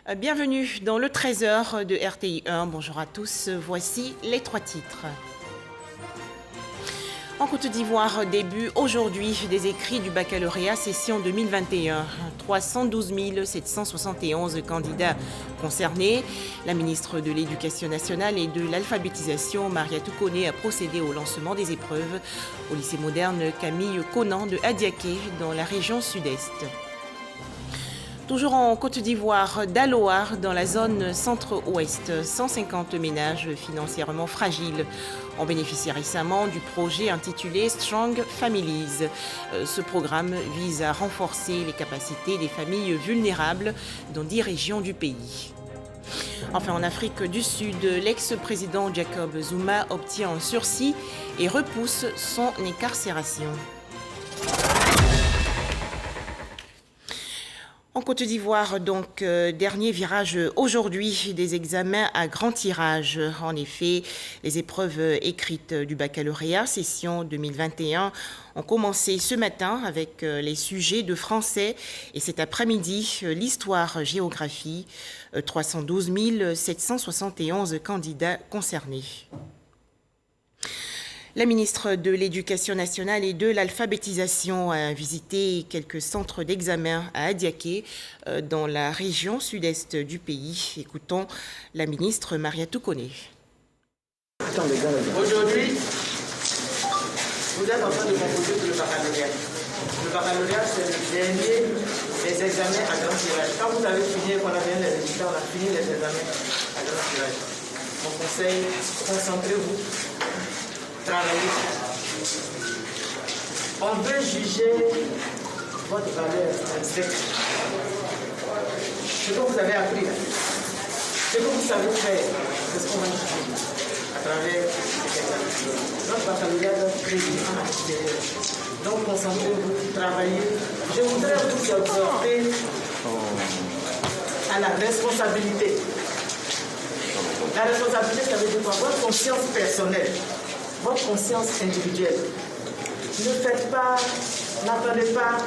Bienvenue dans le 13h de RTI 1. Bonjour à tous, voici les 3 titres. En Côte d'Ivoire, début aujourd'hui des écrits du baccalauréat session 2021. 312 771 candidats concernés. La ministre de l'Éducation nationale et de l'alphabétisation, Mariatou Koné, a procédé au lancement des épreuves au lycée moderne Camille Conan de Adiaké dans la région sud-est. Toujours en Côte d'Ivoire, d'Aloar, dans la zone centre-ouest, 150 ménages financièrement fragiles ont bénéficié récemment du projet intitulé Strong Families. Ce programme vise à renforcer les capacités des familles vulnérables dans 10 régions du pays. Enfin, en Afrique du Sud, l'ex-président Jacob Zuma obtient un sursis et repousse son incarcération. En Côte d'Ivoire, donc, dernier virage aujourd'hui des examens à grand tirage. En effet, les épreuves écrites du baccalauréat, session 2021, ont commencé ce matin avec les sujets de français et cet après-midi, l'histoire-géographie, 312 771 candidats concernés. La ministre de l'Éducation nationale et de l'alphabétisation a visité quelques centres d'examen à Adiaké, dans la région sud-est du pays. Écoutons la ministre Mariatou Koné. Aujourd'hui, vous êtes en train de composer pour le baccalauréat. Le baccalauréat, c'est le dernier des examens à grand tirage. Quand vous avez fini, qu'on a bien les résultats, on a fini les examens à grand tirage. Mon conseil, concentrez-vous. Travailler. On veut juger votre valeur intrinsèque. Ce que vous avez appris, ce que vous savez faire, c'est ce qu'on va juger à travers les examens. Notre baccalauréat doit être crédible à l'extérieur. Donc concentrez-vous, travaillez. Je voudrais vous exhorter à la responsabilité. La responsabilité, ça veut dire quoi? Votre conscience personnelle. Votre conscience individuelle. Ne faites pas, n'attendez pas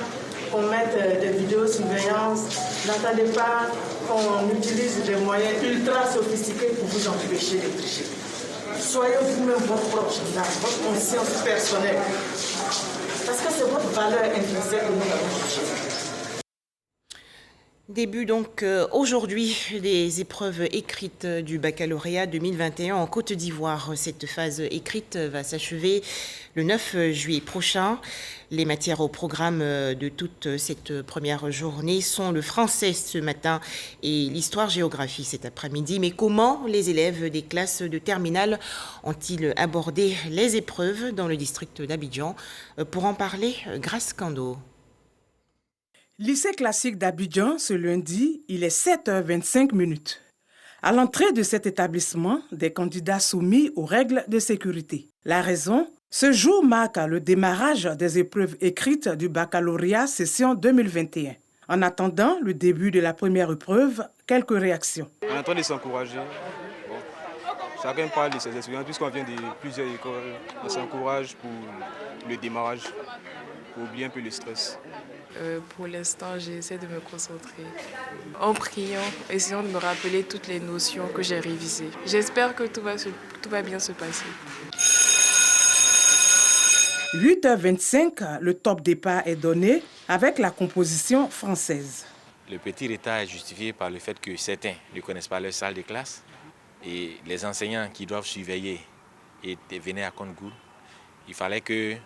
qu'on mette des vidéosurveillance, n'attendez pas qu'on utilise des moyens ultra sophistiqués pour vous empêcher de tricher. Soyez vous-même votre propre gendarme, votre conscience personnelle. Parce que c'est votre valeur intrinsèque que nous allons chercher. Début donc aujourd'hui des épreuves écrites du baccalauréat 2021 en Côte d'Ivoire. Cette phase écrite va s'achever le 9 juillet prochain. Les matières au programme de toute cette première journée sont le français ce matin et l'histoire-géographie cet après-midi. Mais comment les élèves des classes de terminale ont-ils abordé les épreuves dans le district d'Abidjan? Pour en parler, Grace Kando. Lycée classique d'Abidjan, ce lundi, il est 7h25. À l'entrée de cet établissement, des candidats soumis aux règles de sécurité. La raison? Ce jour marque le démarrage des épreuves écrites du baccalauréat session 2021. En attendant le début de la première épreuve, quelques réactions. On est en train de s'encourager. Bon, chacun parle de ses expériences, puisqu'on vient de plusieurs écoles. On s'encourage pour le démarrage, pour oublier un peu le stress. Pour l'instant, j'essaie de me concentrer en priant, essayant de me rappeler toutes les notions que j'ai révisées. J'espère que tout va bien se passer. 8h25, le top départ est donné avec la composition française. Le petit retard est justifié par le fait que certains ne connaissent pas leur salle de classe et les enseignants qui doivent surveiller venaient à compte-gouttes. Il fallait que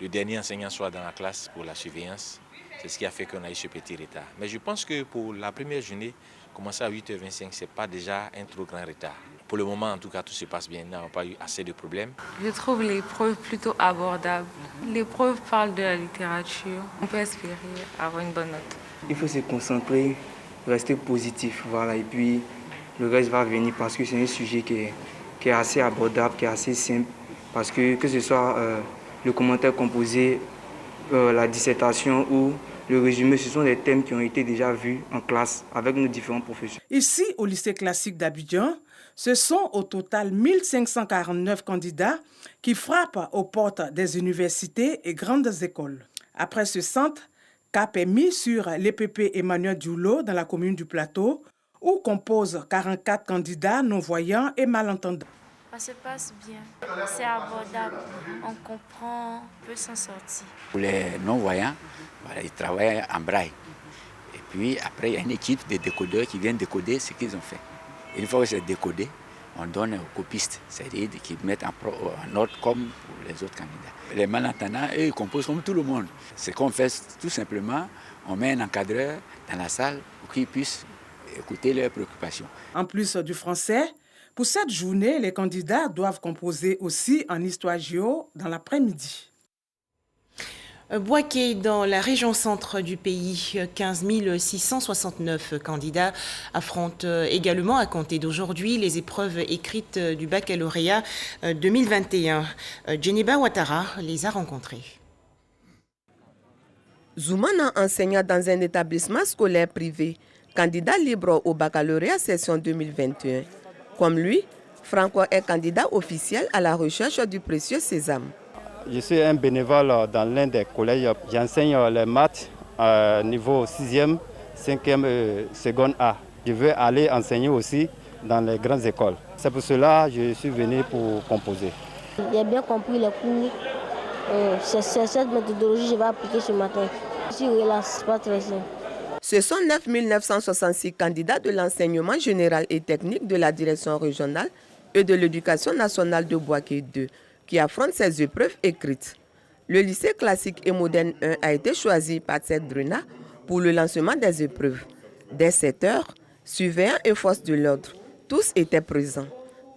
le dernier enseignant soit dans la classe pour la surveillance. C'est ce qui a fait qu'on a eu ce petit retard. Mais je pense que pour la première journée, commencer à 8h25, ce n'est pas déjà un trop grand retard. Pour le moment, en tout cas, tout se passe bien. Nous n'avons pas eu assez de problèmes. Je trouve l'épreuve plutôt abordable. L'épreuve parle de la littérature. On peut espérer avoir une bonne note. Il faut se concentrer, rester positif. Voilà. Et puis, le reste va venir parce que c'est un sujet qui est assez abordable, qui est assez simple. Parce que ce soit le commentaire composé, la dissertation ou le résumé, ce sont des thèmes qui ont été déjà vus en classe avec nos différents professeurs. Ici, au lycée classique d'Abidjan, ce sont au total 1549 candidats qui frappent aux portes des universités et grandes écoles. Après ce centre, cap est mis sur l'EPP Emmanuel Dioulot dans la commune du Plateau, où composent 44 candidats non-voyants et malentendants. Ça se passe bien, c'est abordable, on comprend, on peut s'en sortir. Pour les non-voyants, voilà, ils travaillent en braille. Et puis après, il y a une équipe de décodeurs qui viennent décoder ce qu'ils ont fait. Et une fois que c'est décodé, on donne aux copistes, c'est-à-dire qu'ils mettent en ordre comme pour les autres candidats. Les malentendants, eux, ils composent comme tout le monde. Ce qu'on fait, tout simplement, on met un encadreur dans la salle pour qu'ils puissent écouter leurs préoccupations. En plus du français, pour cette journée, les candidats doivent composer aussi en histoire-géo dans l'après-midi. Boaké, dans la région centre du pays, 15 669 candidats affrontent également à compter d'aujourd'hui les épreuves écrites du baccalauréat 2021. Djeneba Ouattara les a rencontrés. Zoumana, enseignant dans un établissement scolaire privé, candidat libre au baccalauréat session 2021. Comme lui, Franco est candidat officiel à la recherche du précieux sésame. Je suis un bénévole dans l'un des collèges. J'enseigne les maths niveau 6e, 5e et seconde A. Je veux aller enseigner aussi dans les grandes écoles. C'est pour cela que je suis venu pour composer. J'ai bien compris les cours. C'est cette méthodologie que je vais appliquer ce matin. Je suis relax, pas très simple. Ce sont 9 966 candidats de l'enseignement général et technique de la direction régionale et de l'éducation nationale de Boaké 2 qui affrontent ces épreuves écrites. Le lycée classique et moderne 1 a été choisi par cette Drena pour le lancement des épreuves. Dès 7 heures, surveillants et forces de l'ordre, tous étaient présents.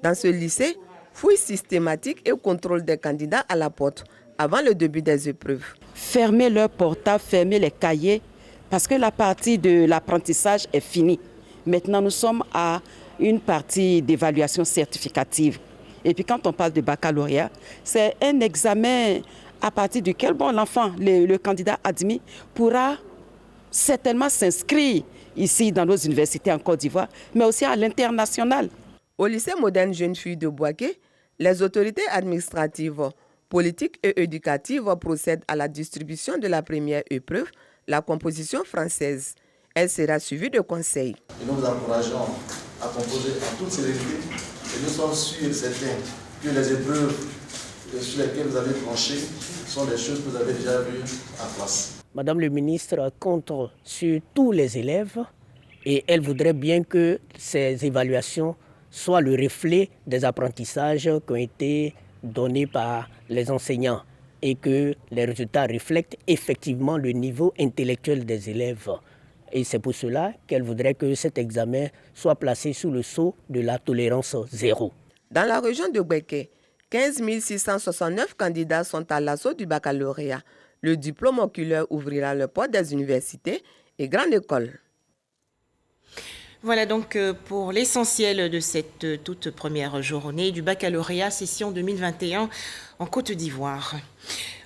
Dans ce lycée, fouille systématique et contrôle des candidats à la porte avant le début des épreuves. Fermer leurs portables, fermer les cahiers, parce que la partie de l'apprentissage est finie. Maintenant, nous sommes à une partie d'évaluation certificative. Et puis quand on parle de baccalauréat, c'est un examen à partir duquel l'enfant, le candidat admis, pourra certainement s'inscrire ici dans nos universités en Côte d'Ivoire, mais aussi à l'international. Au lycée moderne Jeune Fille de Boaké, les autorités administratives, politiques et éducatives procèdent à la distribution de la première épreuve, la composition française. Elle sera suivie de conseils. Et nous vous encourageons à composer en toute sérénité. Et nous sommes sûrs et certains que les épreuves sur lesquelles vous avez tranché sont des choses que vous avez déjà vues en classe. Madame le ministre compte sur tous les élèves et elle voudrait bien que ces évaluations soient le reflet des apprentissages qui ont été donnés par les enseignants et que les résultats reflètent effectivement le niveau intellectuel des élèves. Et c'est pour cela qu'elle voudrait que cet examen soit placé sous le sceau de la tolérance zéro. Dans la région de Boaké, 15 669 candidats sont à l'assaut du baccalauréat. Le diplôme oculaire ouvrira le portes des universités et grandes écoles. Voilà donc pour l'essentiel de cette toute première journée du baccalauréat session 2021 en Côte d'Ivoire.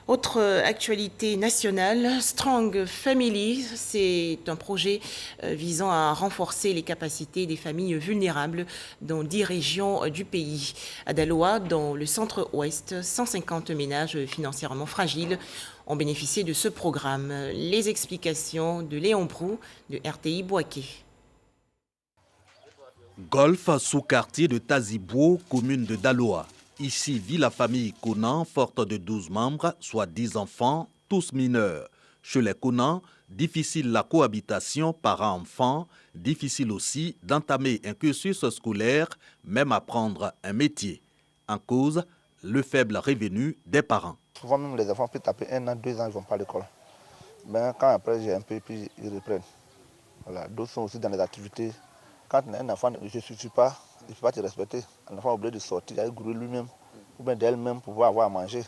Autre actualité nationale, Strong Family, c'est un projet visant à renforcer les capacités des familles vulnérables dans 10 régions du pays. À Daloa, dans le centre-ouest, 150 ménages financièrement fragiles ont bénéficié de ce programme. Les explications de Léon Brou de RTI Boaké. Golf, sous-quartier de Tazibou, commune de Daloa. Ici vit la famille Conan, forte de 12 membres, soit 10 enfants, tous mineurs. Chez les Conan, difficile la cohabitation parents-enfants, difficile aussi d'entamer un cursus scolaire, même apprendre un métier. En cause, le faible revenu des parents. Souvent même les enfants peuvent taper 1 an, 2 ans, ils ne vont pas à l'école. Mais quand après j'ai un peu, puis ils reprennent. Voilà. D'autres sont aussi dans les activités. Quand un enfant ne se suffit pas, il ne faut pas te respecter. Un enfant est obligé de sortir, d'aller grouiller lui-même, ou bien d'elle-même pour pouvoir avoir à manger.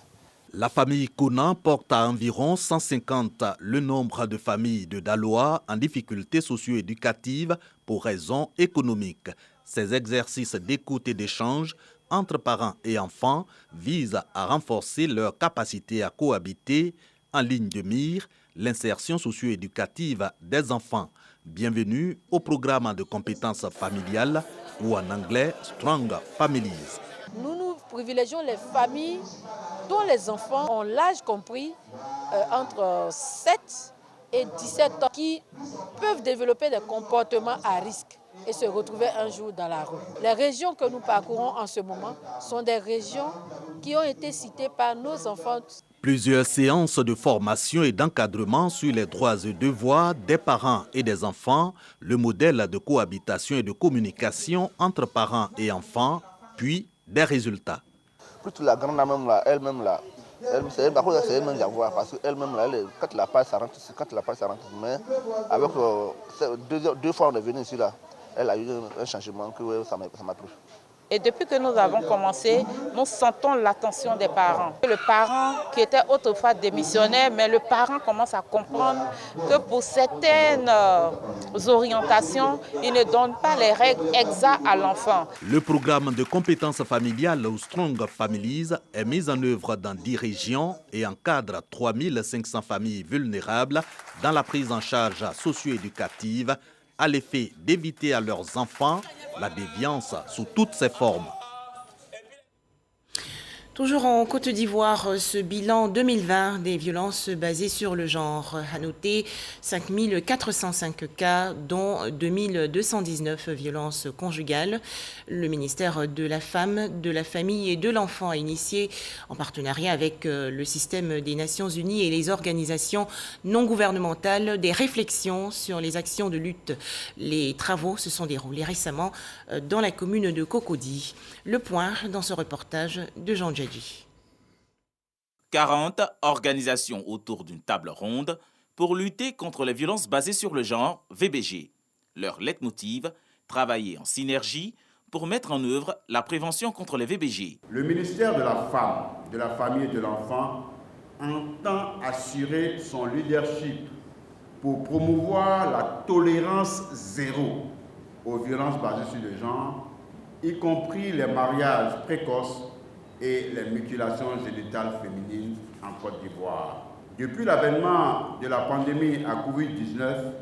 La famille Conan porte à environ 150 le nombre de familles de Daloa en difficulté socio-éducative pour raisons économiques. Ces exercices d'écoute et d'échange entre parents et enfants visent à renforcer leur capacité à cohabiter, en ligne de mire l'insertion socio-éducative des enfants. Bienvenue au programme de compétences familiales ou en anglais Strong Families. Nous privilégions les familles dont les enfants ont l'âge compris entre 7 et 17 ans qui peuvent développer des comportements à risque et se retrouver un jour dans la rue. Les régions que nous parcourons en ce moment sont des régions qui ont été citées par nos enfants. Plusieurs séances de formation et d'encadrement sur les droits et devoirs des parents et des enfants, le modèle de cohabitation et de communication entre parents et enfants, puis des résultats. Plutôt la grande même là, elle-même là, c'est elle-même à voir parce qu'elle-même là, quand la passe ça rentre ici, mais avec deux fois on est venu ici là, elle a eu un changement que ça m'a plu. Et depuis que nous avons commencé, nous sentons l'attention des parents. Le parent qui était autrefois démissionnaire, mais le parent commence à comprendre que pour certaines orientations, il ne donne pas les règles exactes à l'enfant. Le programme de compétences familiales ou Strong Families est mis en œuvre dans 10 régions et encadre 3500 familles vulnérables dans la prise en charge socio-éducative à l'effet d'éviter à leurs enfants la déviance sous toutes ses formes. Toujours en Côte d'Ivoire, ce bilan 2020 des violences basées sur le genre a noté 5405 cas, dont 2219 violences conjugales. Le ministère de la Femme, de la Famille et de l'Enfant a initié, en partenariat avec le système des Nations Unies et les organisations non gouvernementales, des réflexions sur les actions de lutte. Les travaux se sont déroulés récemment dans la commune de Cocody. Le point dans ce reportage de Jean Djadji. 40 organisations autour d'une table ronde pour lutter contre les violences basées sur le genre, VBG. Leur leitmotiv, travailler en synergie pour mettre en œuvre la prévention contre les VBG. Le ministère de la Femme, de la Famille et de l'Enfant entend assurer son leadership pour promouvoir la tolérance zéro aux violences basées sur le genre, y compris les mariages précoces et les mutilations génitales féminines en Côte d'Ivoire. Depuis l'avènement de la pandémie à Covid-19,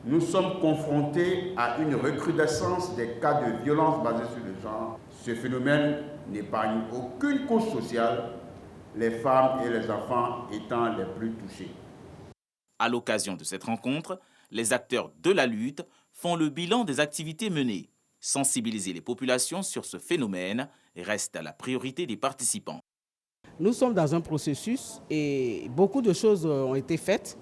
nous sommes confrontés à une recrudescence des cas de violences basées sur le genre. Ce phénomène n'épargne aucune couche sociale, les femmes et les enfants étant les plus touchés. À l'occasion de cette rencontre, les acteurs de la lutte font le bilan des activités menées. Sensibiliser les populations sur ce phénomène reste la priorité des participants. Nous sommes dans un processus et beaucoup de choses ont été faites,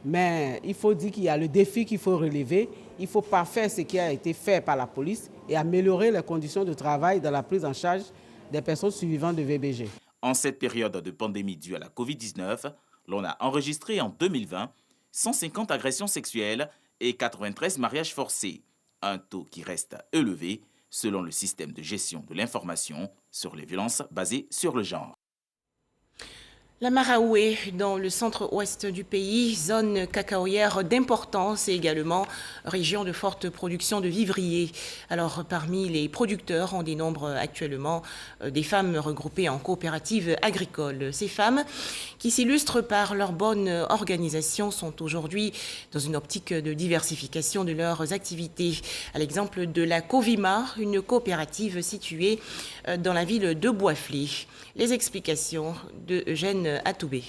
mais il faut dire qu'il y a le défi qu'il faut relever. Il faut parfaire ce qui a été fait par la police et améliorer les conditions de travail dans la prise en charge des personnes survivantes de VBG. En cette période de pandémie due à la Covid-19, l'on a enregistré en 2020 150 agressions sexuelles et 93 mariages forcés. Un taux qui reste élevé selon le système de gestion de l'information sur les violences basées sur le genre. La Maraoué, dans le centre-ouest du pays, zone cacaoyère d'importance et également région de forte production de vivriers. Alors, parmi les producteurs, on dénombre actuellement des femmes regroupées en coopératives agricoles. Ces femmes, qui s'illustrent par leur bonne organisation, sont aujourd'hui dans une optique de diversification de leurs activités. À l'exemple de la Covima, une coopérative située dans la ville de Boisflé. Les explications de Eugène Atoubé.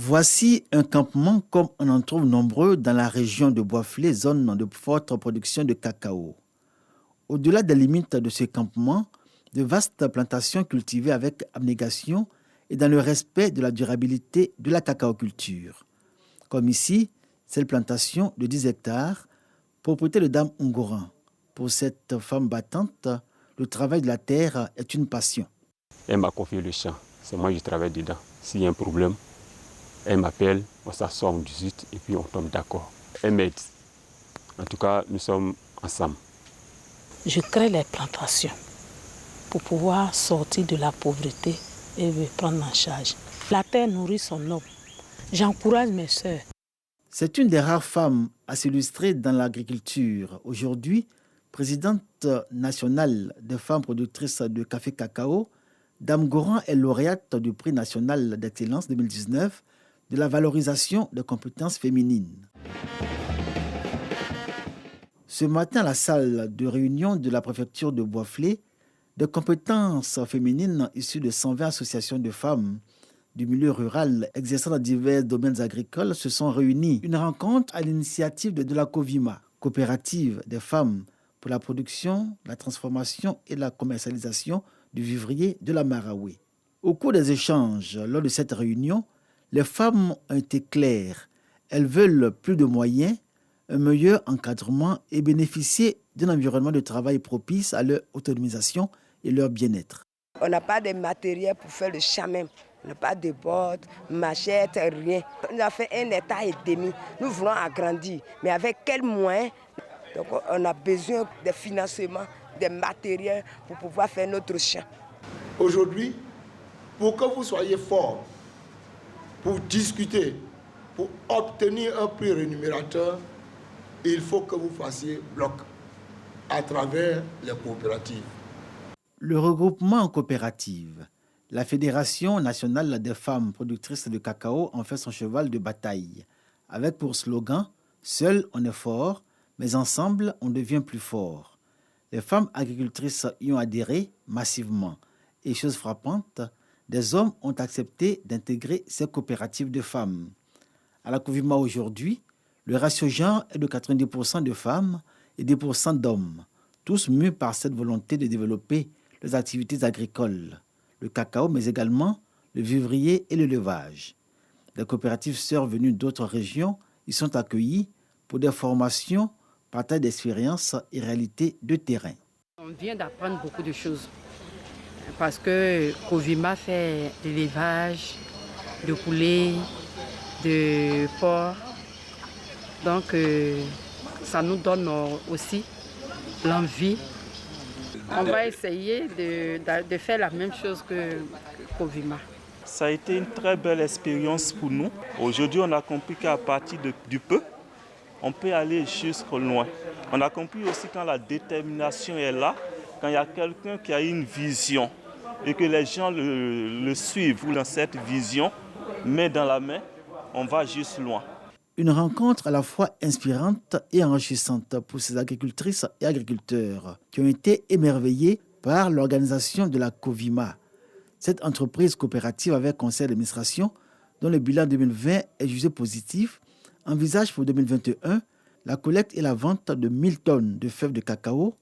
Voici un campement comme on en trouve nombreux dans la région de Boisflé, zone de forte production de cacao. Au-delà des limites de ce campement, de vastes plantations cultivées avec abnégation et dans le respect de la durabilité de la cacaoculture. Comme ici, cette plantation de 10 hectares, propriété de Dame Ngoran. Pour cette femme battante, le travail de la terre est une passion. Elle m'a confié le champ, c'est moi qui travaille dedans. S'il y a un problème, elle m'appelle, on s'assoit, on discute et puis on tombe d'accord. Elle m'aide. En tout cas, nous sommes ensemble. Je crée les plantations pour pouvoir sortir de la pauvreté et me prendre en charge. La terre nourrit son homme. J'encourage mes sœurs. C'est une des rares femmes à s'illustrer dans l'agriculture. Aujourd'hui, présidente nationale des femmes productrices de café cacao, Dame Goran est lauréate du prix national d'excellence 2019 de la valorisation des compétences féminines. Ce matin, à la salle de réunion de la préfecture de Boisflé, des compétences féminines issues de 120 associations de femmes du milieu rural exerçant dans divers domaines agricoles se sont réunis. Une rencontre à l'initiative de la COVIMA, coopérative des femmes pour la production, la transformation et la commercialisation du vivrier de la Marawe. Au cours des échanges, lors de cette réunion, les femmes ont été claires. Elles veulent plus de moyens, un meilleur encadrement et bénéficier d'un environnement de travail propice à leur autonomisation et leur bien-être. On n'a pas de matériel pour faire le champ même. On n'a pas de bottes, machettes, rien. On a fait 1 hectare et demi. Nous voulons agrandir. Mais avec quels moyens? Donc on a besoin de financement, de matériel pour pouvoir faire notre champ. Aujourd'hui, pour que vous soyez fort, pour discuter, pour obtenir un prix rémunérateur, il faut que vous fassiez bloc à travers les coopératives. Le regroupement en coopérative, la Fédération nationale des femmes productrices de cacao en fait son cheval de bataille, avec pour slogan « Seul on est fort, mais ensemble on devient plus fort ». Les femmes agricultrices y ont adhéré massivement et, chose frappante, des hommes ont accepté d'intégrer ces coopératives de femmes. À la COVIMA aujourd'hui, le ratio genre est de 90% de femmes et 10% d'hommes, tous mus par cette volonté de développer les activités agricoles, le cacao, mais également le vivrier et l'élevage. Des coopératives sœurs venues d'autres régions y sont accueillies pour des formations, partage d'expériences et réalités de terrain. On vient d'apprendre beaucoup de choses parce que COVIMA fait de l'élevage, de poulets, de porc. Donc ça nous donne aussi l'envie. On va essayer de faire la même chose que COVIMA. Ça a été une très belle expérience pour nous. Aujourd'hui, on a compris qu'à partir du peu, on peut aller jusqu'au loin. On a compris aussi quand la détermination est là, quand il y a quelqu'un qui a une vision et que les gens le suivent ou dans cette vision, main dans la main, on va juste loin. Une rencontre à la fois inspirante et enrichissante pour ces agricultrices et agriculteurs qui ont été émerveillés par l'organisation de la COVIMA. Cette entreprise coopérative avec conseil d'administration, dont le bilan 2020 est jugé positif, envisage pour 2021 la collecte et la vente de 1000 tonnes de fèves de cacao,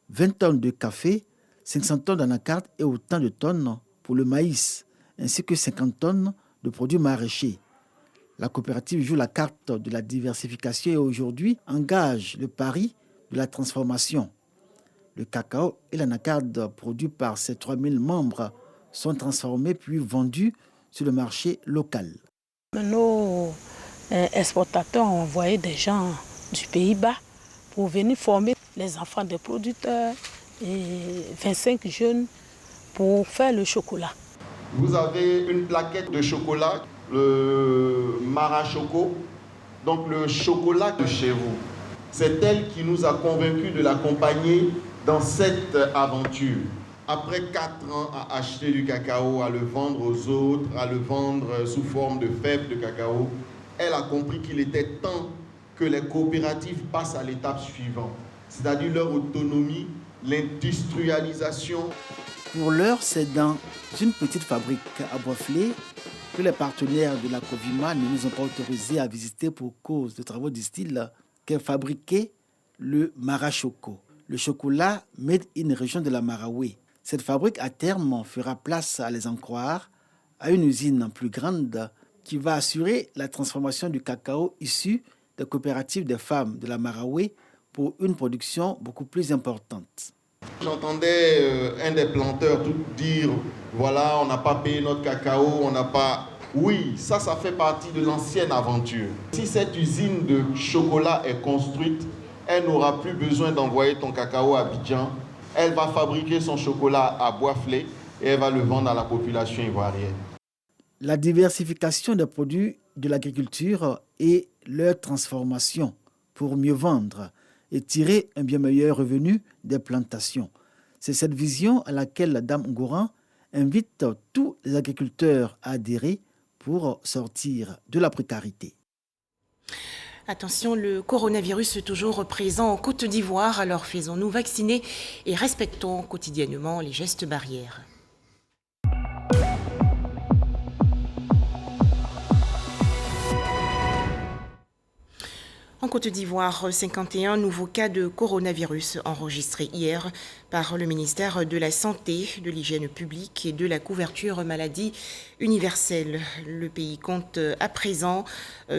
20 tonnes de café, 500 tonnes d'anacarde et autant de tonnes pour le maïs, ainsi que 50 tonnes de produits maraîchers. La coopérative joue la carte de la diversification et aujourd'hui engage le pari de la transformation. Le cacao et l'anacarde produits par ses 3000 membres sont transformés puis vendus sur le marché local. Nos exportateurs ont envoyé des gens du Pays-Bas pour venir former les enfants des producteurs et 25 jeunes pour faire le chocolat. Vous avez une plaquette de chocolat, le Marachoco, donc le chocolat de chez vous. C'est elle qui nous a convaincus de l'accompagner dans cette aventure. Après 4 ans à acheter du cacao, à le vendre aux autres, à le vendre sous forme de fèves de cacao, elle a compris qu'il était temps que les coopératives passent à l'étape suivante, c'est-à-dire leur autonomie, l'industrialisation. Pour l'heure, c'est dans une petite fabrique à Boisflé que les partenaires de la COVIMA ne nous ont pas autorisés à visiter pour cause de travaux du style qu'est fabriqué le Marachoco, le chocolat made in région de la Marawe. Cette fabrique, à terme, fera place, à les en croire, à une usine plus grande qui va assurer la transformation du cacao issu des coopératives des femmes de la Marawe pour une production beaucoup plus importante. J'entendais un des planteurs tout dire, voilà, on n'a pas payé notre cacao, on n'a pas... Oui, ça fait partie de l'ancienne aventure. Si cette usine de chocolat est construite, elle n'aura plus besoin d'envoyer ton cacao à Abidjan. Elle va fabriquer son chocolat à Boisflé et elle va le vendre à la population ivoirienne. La diversification des produits de l'agriculture et leur transformation pour mieux vendre et tirer un bien meilleur revenu des plantations. C'est cette vision à laquelle Dame Ngouran invite tous les agriculteurs à adhérer pour sortir de la précarité. Attention, le coronavirus est toujours présent en Côte d'Ivoire, alors faisons-nous vacciner et respectons quotidiennement les gestes barrières. En Côte d'Ivoire, 51 nouveaux cas de coronavirus enregistrés hier par le ministère de la Santé, de l'Hygiène publique et de la couverture maladie universelle. Le pays compte à présent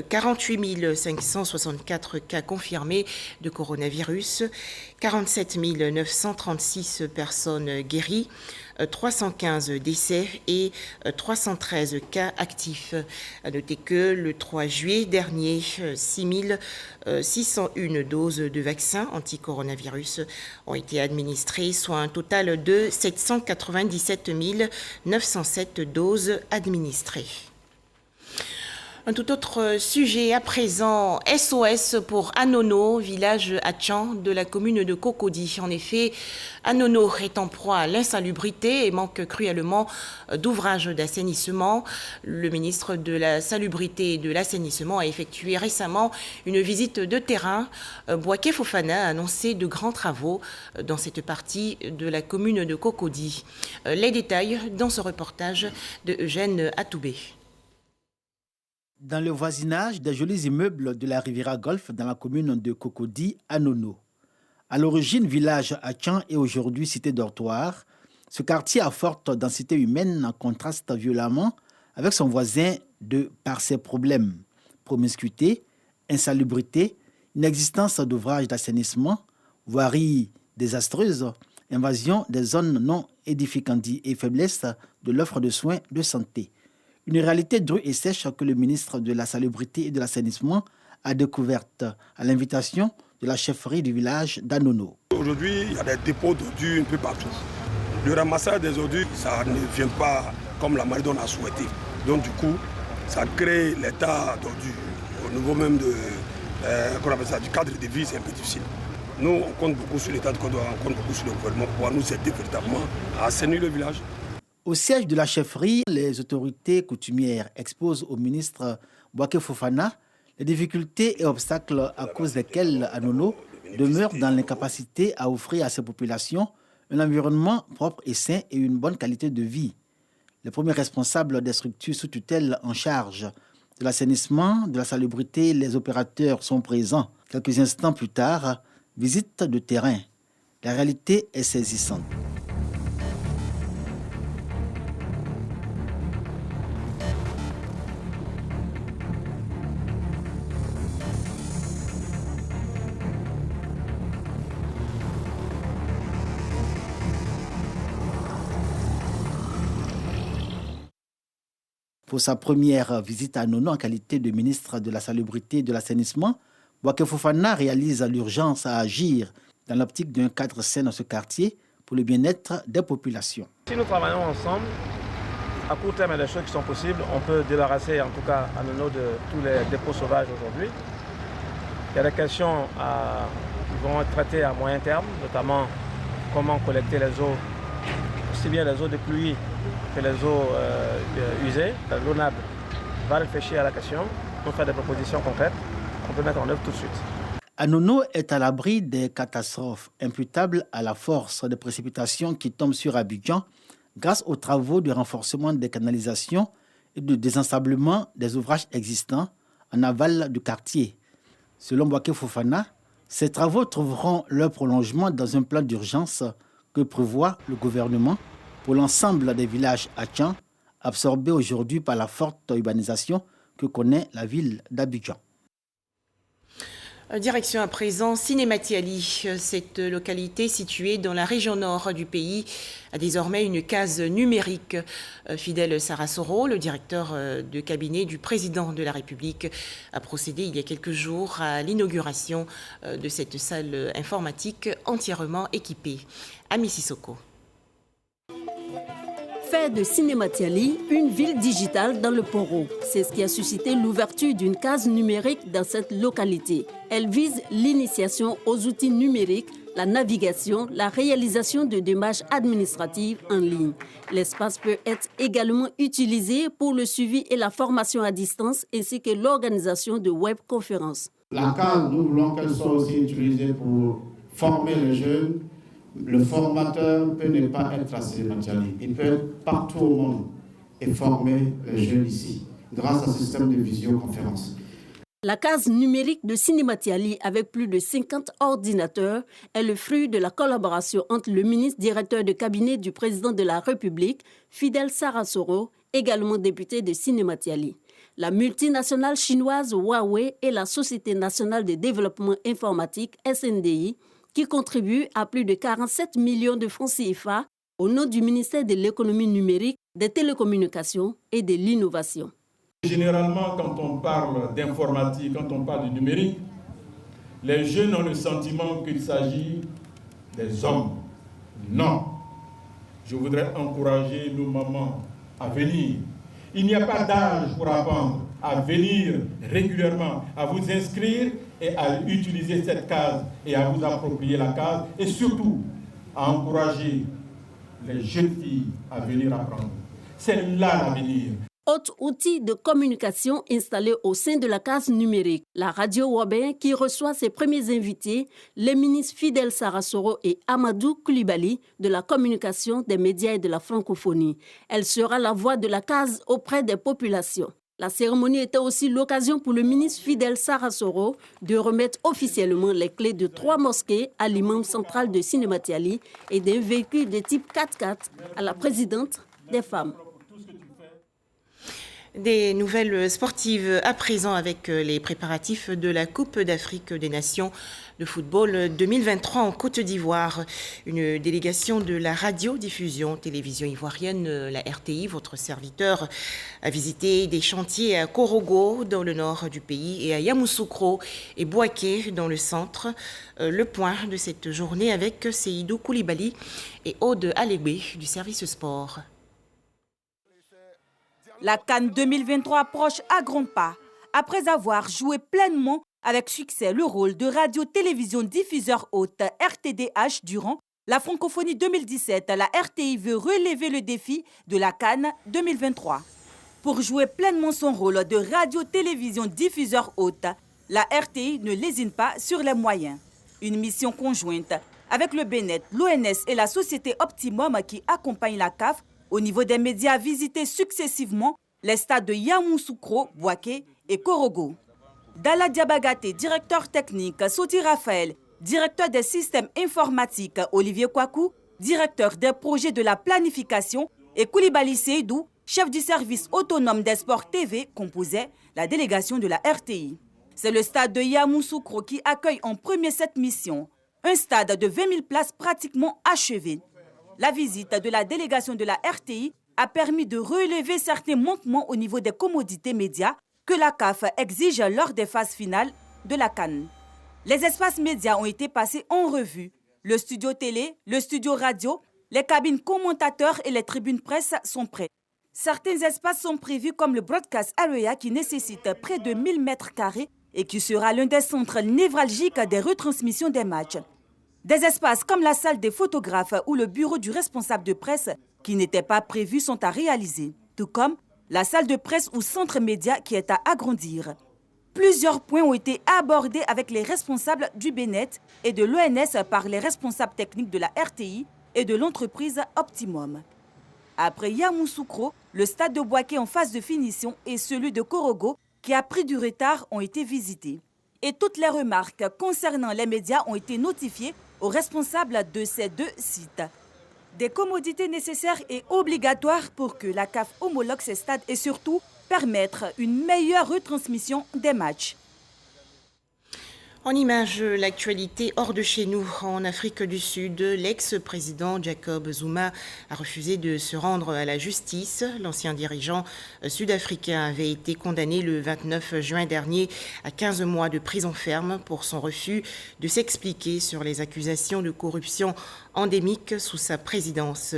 48 564 cas confirmés de coronavirus, 47 936 personnes guéries, 315 décès et 313 cas actifs. À noter que le 3 juillet dernier, 601 doses de vaccins anti-coronavirus ont été administrées, soit un total de 797 907 doses administrées. Un tout autre sujet à présent, SOS pour Anono, village Atchan de la commune de Cocody. En effet, Anono est en proie à l'insalubrité et manque cruellement d'ouvrages d'assainissement. Le ministre de la Salubrité et de l'Assainissement a effectué récemment une visite de terrain. Bouaké Fofana a annoncé de grands travaux dans cette partie de la commune de Cocody. Les détails dans ce reportage de Eugène Atoubé. Dans le voisinage des jolis immeubles de la Riviera Golf dans la commune de Cocody, Anono. À l'origine, village Atchan et aujourd'hui cité dortoir, ce quartier à forte densité humaine contraste violemment avec son voisin par ses problèmes. Promiscuité, insalubrité, inexistence d'ouvrages d'assainissement, voirie désastreuse, invasion des zones non édificantes et faiblesse de l'offre de soins de santé. Une réalité drue et sèche que le ministre de la Salubrité et de l'Assainissement a découverte à l'invitation de la chefferie du village d'Anono. Aujourd'hui, il y a des dépôts d'ordures un peu partout. Le ramassage des ordures, ça ne vient pas comme la manière dont on a souhaité. Donc du coup, ça crée l'état d'ordures. Au niveau même du cadre de vie, c'est un peu difficile. Nous, on compte beaucoup sur l'État de Côte d'Ivoire, on compte beaucoup sur le gouvernement pour pouvoir nous aider véritablement à assainir le village. Au siège de la chefferie, les autorités coutumières exposent au ministre Bouaké Fofana les difficultés et obstacles à cause desquels Anono demeure dans l'incapacité à offrir à ses populations un environnement propre et sain et une bonne qualité de vie. Les premiers responsables des structures sous tutelle en charge de l'assainissement, de la salubrité, les opérateurs sont présents. Quelques instants plus tard, visite de terrain. La réalité est saisissante. Pour sa première visite à Anono en qualité de ministre de la Salubrité et de l'Assainissement, Bouaké Fofana réalise l'urgence à agir dans l'optique d'un cadre sain dans ce quartier pour le bien-être des populations. Si nous travaillons ensemble, à court terme, il y a des choses qui sont possibles. On peut débarrasser en tout cas Anono de tous les dépôts sauvages aujourd'hui. Il y a des questions qui vont être traitées à moyen terme, notamment comment collecter les eaux, aussi bien les eaux de pluie que les eaux usées. L'ONAB va réfléchir à la question pour faire des propositions concrètes qu'on peut mettre en œuvre tout de suite. Anono est à l'abri des catastrophes imputables à la force des précipitations qui tombent sur Abidjan grâce aux travaux de renforcement des canalisations et de désensablement des ouvrages existants en aval du quartier. Selon Bouaké Fofana, ces travaux trouveront leur prolongement dans un plan d'urgence que prévoit le gouvernement pour l'ensemble des villages Atchan, absorbés aujourd'hui par la forte urbanisation que connaît la ville d'Abidjan. Direction à présent Sinématiali. Cette localité située dans la région nord du pays a désormais une case numérique. Fidèle Sarasoro, le directeur de cabinet du président de la République, a procédé il y a quelques jours à l'inauguration de cette salle informatique entièrement équipée. Ami Sissoko. Faire de Sinématiali une ville digitale dans le Poro. C'est ce qui a suscité l'ouverture d'une case numérique dans cette localité. Elle vise l'initiation aux outils numériques, la navigation, la réalisation de démarches administratives en ligne. L'espace peut être également utilisé pour le suivi et la formation à distance ainsi que l'organisation de webconférences. La case, nous voulons qu'elle soit aussi utilisée pour former les jeunes. Le formateur peut ne pas être à Sinématiali. Il peut être partout au monde et former les jeunes ici grâce à ce système de visioconférence. La case numérique de Cinématiali, avec plus de 50 ordinateurs, est le fruit de la collaboration entre le ministre directeur de cabinet du président de la République, Fidel Sarasoro, également député de Cinématiali, la multinationale chinoise Huawei et la Société nationale de développement informatique, SNDI, qui contribuent à plus de 47 millions de francs CFA au nom du ministère de l'économie numérique, des télécommunications et de l'innovation. Généralement, quand on parle d'informatique, quand on parle du numérique, les jeunes ont le sentiment qu'il s'agit des hommes. Non. Je voudrais encourager nos mamans à venir. Il n'y a pas d'âge pour apprendre à venir régulièrement, à vous inscrire et à utiliser cette case et à vous approprier la case et surtout à encourager les jeunes filles à venir apprendre. C'est là l'avenir. Autre outil de communication installé au sein de la case numérique, la radio Wabin qui reçoit ses premiers invités, les ministres Fidel Sarasoro et Amadou Koulibaly de la communication, des médias et de la francophonie. Elle sera la voix de la case auprès des populations. La cérémonie était aussi l'occasion pour le ministre Fidel Sarasoro de remettre officiellement les clés de 3 mosquées à l'imam central de Cinématiali et d'un véhicule de type 4x4 à la présidente des femmes. Des nouvelles sportives à présent avec les préparatifs de la Coupe d'Afrique des Nations de football 2023 en Côte d'Ivoire. Une délégation de la radiodiffusion télévision ivoirienne, la RTI, votre serviteur, a visité des chantiers à Korogo dans le nord du pays et à Yamoussoukro et Bouaké dans le centre. Le point de cette journée avec Seydou Koulibaly et Aude Alégbé du service sport. La CAN 2023 approche à grands pas. Après avoir joué pleinement avec succès le rôle de radio-télévision diffuseur hôte RTDH durant la francophonie 2017, la RTI veut relever le défi de la CAN 2023. Pour jouer pleinement son rôle de radio-télévision diffuseur hôte, la RTI ne lésine pas sur les moyens. Une mission conjointe avec le BNET, l'ONS et la société Optimum qui accompagne la CAF au niveau des médias visités successivement les stades de Yamoussoukro, Bouaké et Korogo. Dalla Diabagate, directeur technique, Soti Raphaël, directeur des systèmes informatiques, Olivier Kwaku, directeur des projets de la planification, et Koulibaly Seydou, chef du service autonome des sports TV, composaient la délégation de la RTI. C'est le stade de Yamoussoukro qui accueille en premier cette mission, un stade de 20 000 places pratiquement achevé. La visite de la délégation de la RTI a permis de relever certains manquements au niveau des commodités médias que la CAF exige lors des phases finales de la CAN. Les espaces médias ont été passés en revue. Le studio télé, le studio radio, les cabines commentateurs et les tribunes presse sont prêts. Certains espaces sont prévus comme le Broadcast Area qui nécessite près de 1000 mètres carrés et qui sera l'un des centres névralgiques des retransmissions des matchs. Des espaces comme la salle des photographes ou le bureau du responsable de presse qui n'étaient pas prévus sont à réaliser, tout comme la salle de presse ou centre média qui est à agrandir. Plusieurs points ont été abordés avec les responsables du BNET et de l'ONS par les responsables techniques de la RTI et de l'entreprise Optimum. Après Yamoussoukro, le stade de Bouaké en phase de finition et celui de Korogo qui a pris du retard ont été visités. Et toutes les remarques concernant les médias ont été notifiées aux responsables de ces 2 sites. Des commodités nécessaires et obligatoires pour que la CAF homologue ces stades et surtout permettre une meilleure retransmission des matchs. En image, l'actualité hors de chez nous, en Afrique du Sud, l'ex-président Jacob Zuma a refusé de se rendre à la justice. L'ancien dirigeant sud-africain avait été condamné le 29 juin dernier à 15 mois de prison ferme pour son refus de s'expliquer sur les accusations de corruption endémique sous sa présidence.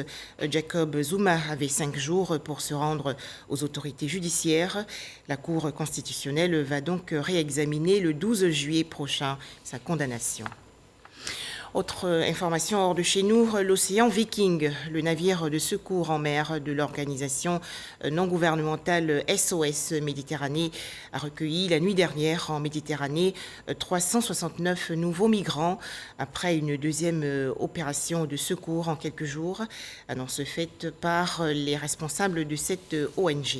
Jacob Zuma avait 5 jours pour se rendre aux autorités judiciaires. La Cour constitutionnelle va donc réexaminer le 12 juillet prochain sa condamnation. Autre information hors de chez nous, l'Océan Viking, le navire de secours en mer de l'organisation non gouvernementale SOS Méditerranée, a recueilli la nuit dernière en Méditerranée 369 nouveaux migrants après une deuxième opération de secours en quelques jours, annonce faite par les responsables de cette ONG.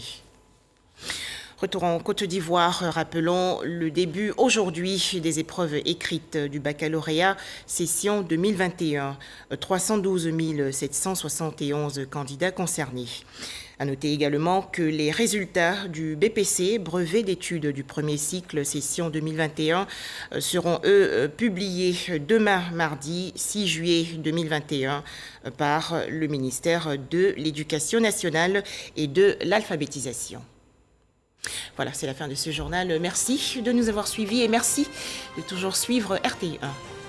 Retour en Côte d'Ivoire, rappelons le début aujourd'hui des épreuves écrites du baccalauréat session 2021. 312 771 candidats concernés. À noter également que les résultats du BPC, brevet d'études du premier cycle session 2021, seront eux publiés demain mardi 6 juillet 2021 par le ministère de l'Éducation nationale et de l'alphabétisation. Voilà, c'est la fin de ce journal. Merci de nous avoir suivis et merci de toujours suivre RTI1.